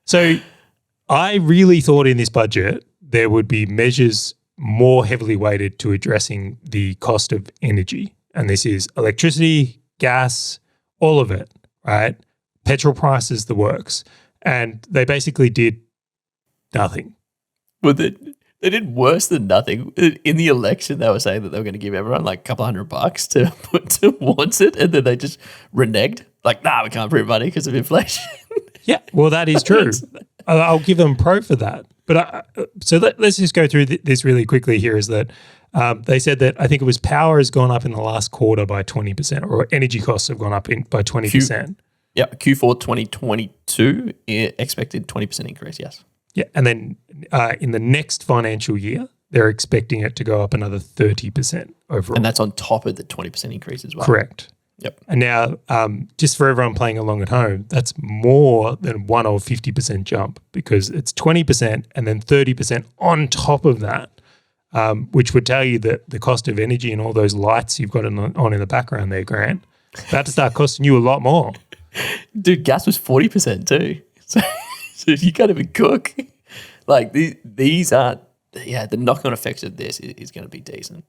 So I really thought in this budget there would be measures more heavily weighted to addressing the cost of energy. And this is electricity, gas, all of it, right? Petrol prices, the works. And they basically did nothing. Well, they did worse than nothing. In the election, they were saying that they were going to give everyone like a couple $100 to put towards it, and then they just reneged. Like, nah, we can't print money because of inflation. Yeah, well, that is true. I'll give them pro for that. But let's just go through this really quickly here is that they said that I think it was power has gone up in the last quarter by 20% or energy costs have gone up by 20%. Q4 2022 expected 20% increase, yes. Yeah, and then in the next financial year, they're expecting it to go up another 30% overall. And that's on top of the 20% increase as well. Correct. Yep. And now, just for everyone playing along at home, that's more than one or 50% jump because it's 20% and then 30% on top of that, which would tell you that the cost of energy and all those lights you've got on in the background there, Grant, about to start costing you a lot more. Dude, gas was 40% too. So you can't even cook. Like these are, the knock-on effects of this is going to be decent.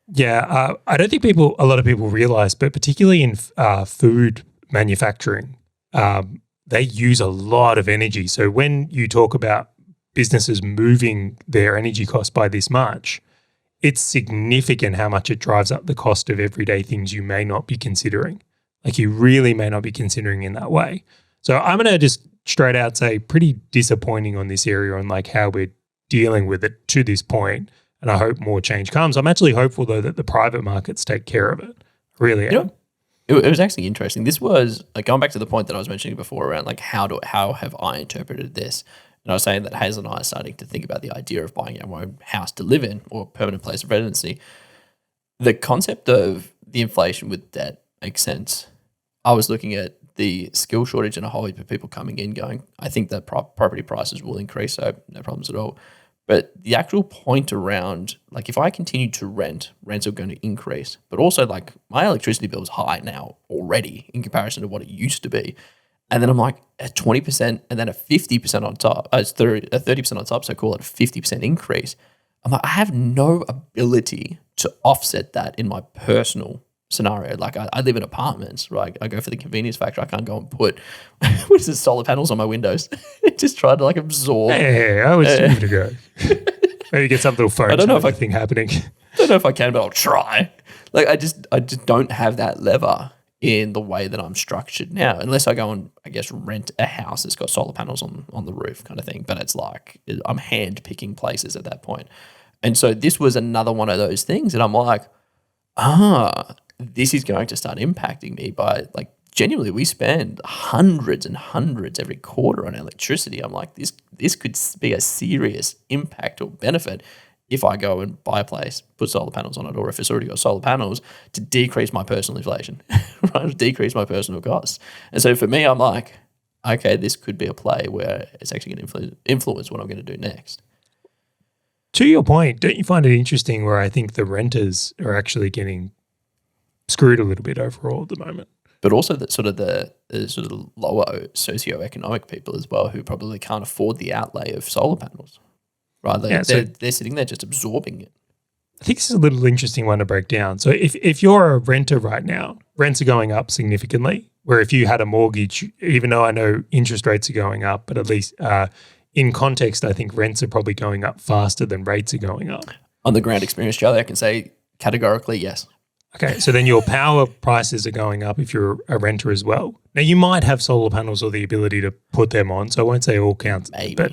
Yeah, I don't think a lot of people realize, but particularly in food manufacturing, they use a lot of energy. So when you talk about businesses moving their energy costs by this much, it's significant how much it drives up the cost of everyday things you may not be considering. Like you really may not be considering in that way. So I'm going to just straight out say pretty disappointing on this area on like how we're dealing with it to this point. And I hope more change comes. I'm actually hopeful, though, that the private markets take care of it. Really am. It was actually interesting. This was like going back to the point that I was mentioning before around like how have I interpreted this? And I was saying that Hazel and I are starting to think about the idea of buying our own house to live in or permanent place of residency. The concept of the inflation with debt makes sense. I was looking at the skill shortage and a whole heap of people coming in going, I think that property prices will increase, so no problems at all. But the actual point around, like if I continue to rent, rents are going to increase. But also like my electricity bill is high now already in comparison to what it used to be. And then I'm like at 20% and then a 50% on top. It's 30% on top, so call it a 50% increase. I'm like, I have no ability to offset that in my personal scenario. Like I live in apartments, right? I go for the convenience factor. I can't go and put what is it, solar panels on my windows. Just try to like absorb. Hey, I was give it a go. Maybe get some little phone thing happening. I don't know if I can, but I'll try. Like I just don't have that lever in the way that I'm structured now, unless I go and I guess rent a house that's got solar panels on the roof kind of thing. But it's like I'm hand picking places at that point. And so this was another one of those things, and I'm like, this is going to start impacting me by like genuinely we spend hundreds and hundreds every quarter on electricity. I'm like, this could be a serious impact or benefit if I go and buy a place, put solar panels on it, or if it's already got solar panels to decrease my personal inflation, right? Decrease my personal costs. And so for me, I'm like, okay, this could be a play where it's actually going to influence what I'm going to do next. To your point, don't you find it interesting where I think the renters are actually getting screwed a little bit overall at the moment? But also that sort of the lower socioeconomic people as well who probably can't afford the outlay of solar panels, right? They're sitting there just absorbing it. I think this is a little interesting one to break down. So if you're a renter right now, rents are going up significantly, where if you had a mortgage, even though I know interest rates are going up, but at least in context, I think rents are probably going up faster than rates are going up. On the ground experience, Charlie, I can say categorically yes. Okay, so then your power prices are going up if you're a renter as well. Now, you might have solar panels or the ability to put them on, so I won't say all counts, but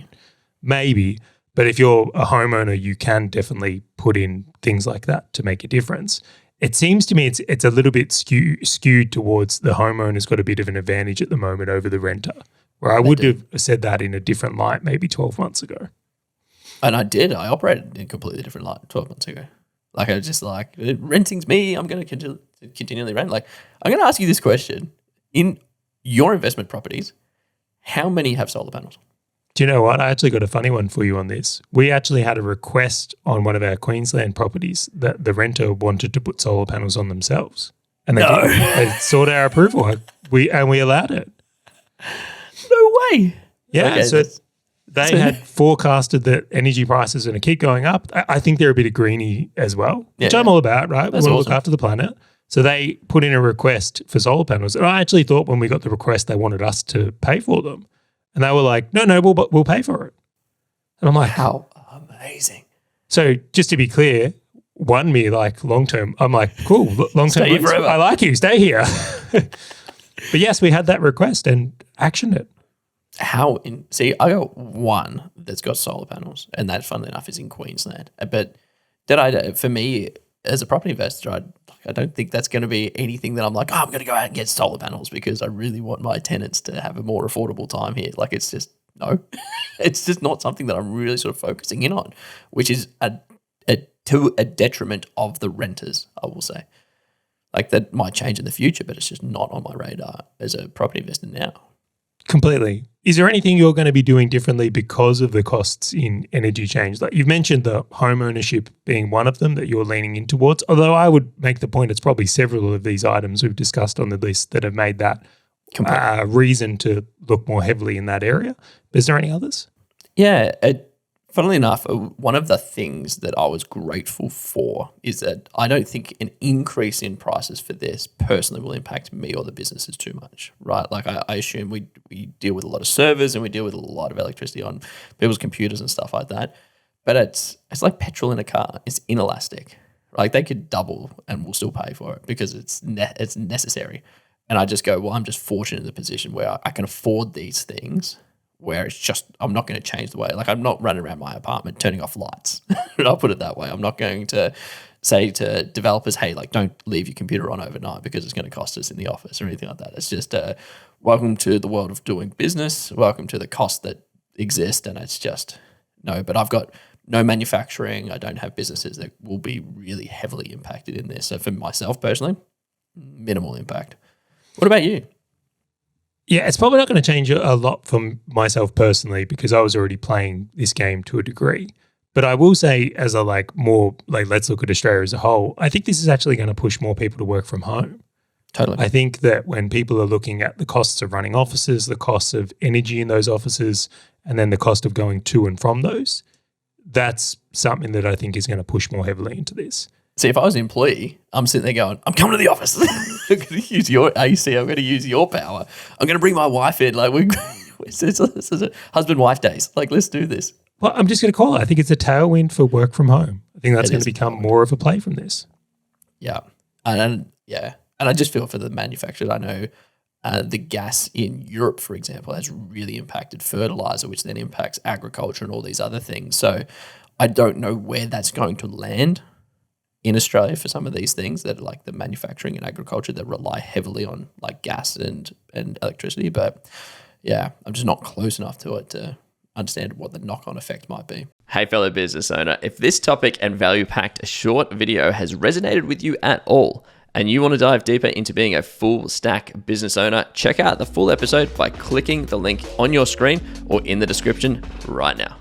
maybe. But if you're a homeowner, you can definitely put in things like that to make a difference. It seems to me it's a little bit skewed towards the homeowner's got a bit of an advantage at the moment over the renter, where I would have said that in a different light maybe 12 months ago. And I did. I operated in a completely different light 12 months ago. Like I was just like, renting's me. I'm going to continually rent. Like I'm going to ask you this question. In your investment properties, how many have solar panels? Do you know what? I actually got a funny one for you on this. We actually had a request on one of our Queensland properties that the renter wanted to put solar panels on themselves. And they sought our approval. We allowed it. No way. Yeah, Okay, so that's- they had forecasted that energy prices are going to keep going up. I think they're a bit of greenie as well, which Yeah. I'm all about, right? That's We want to awesome. look after the planet. So they put in a request for solar panels. And I actually thought when we got the request, they wanted us to pay for them. And they were like, no, we'll pay for it. And I'm like, How amazing. so just to be clear, won me like long term. I'm like, cool, long term. Stay here forever. I like you, stay here. But yes, we had that request and actioned it. See, I got one that's got solar panels, and that, funnily enough, is in Queensland. But for me, as a property investor, I don't think that's going to be anything that I'm like, I'm going to go out and get solar panels because I really want my tenants to have a more affordable time here. Like, it's just, no, it's just not something that I'm really sort of focusing in on, which is to a detriment of the renters, I will say. Like, that might change in the future, but it's just not on my radar as a property investor now. Completely. Is there anything you're going to be doing differently because of the costs in energy change? Like you've mentioned the home ownership being one of them that you're leaning in towards, although I would make the point it's probably several of these items we've discussed on the list that have made that reason to look more heavily in that area. But is there any others? Yeah, funnily enough, one of the things that I was grateful for is that I don't think an increase in prices for this personally will impact me or the businesses too much, right? Like I assume we deal with a lot of servers and we deal with a lot of electricity on people's computers and stuff like that. But it's like petrol in a car. It's inelastic. Like they could double and we'll still pay for it because it's necessary. And I just go, well, I'm just fortunate in the position where I can afford these things, where it's just, I'm not going to change the way, like I'm not running around my apartment turning off lights. I'll put it that way. I'm not going to say to developers, hey, like don't leave your computer on overnight because it's going to cost us in the office or anything like that. It's just welcome to the world of doing business. Welcome to the costs that exist. And it's just, no, but I've got no manufacturing. I don't have businesses that will be really heavily impacted in this. So for myself personally, minimal impact. What about you? Yeah, it's probably not going to change a lot for myself personally because I was already playing this game to a degree. But I will say, as a let's look at Australia as a whole, I think this is actually going to push more people to work from home. Totally. I think that when people are looking at the costs of running offices, the costs of energy in those offices, and then the cost of going to and from those, that's something that I think is going to push more heavily into this. See, if I was an employee, I'm sitting there going, I'm coming to the office. I'm going to use your AC. I'm going to use your power. I'm going to bring my wife in. Like, this is a husband-wife days. Like, let's do this. Well, I'm just going to call it. I think it's a tailwind for work from home. I think that's going to become more of a play from this. Yeah. And I just feel for the manufacturers. I know the gas in Europe, for example, has really impacted fertilizer, which then impacts agriculture and all these other things. So I don't know where that's going to land in Australia for some of these things that are like the manufacturing and agriculture that rely heavily on like gas and electricity. But yeah, I'm just not close enough to it to understand what the knock-on effect might be. Hey, fellow business owner, if this topic and value-packed short video has resonated with you at all, and you want to dive deeper into being a full stack business owner, check out the full episode by clicking the link on your screen or in the description right now.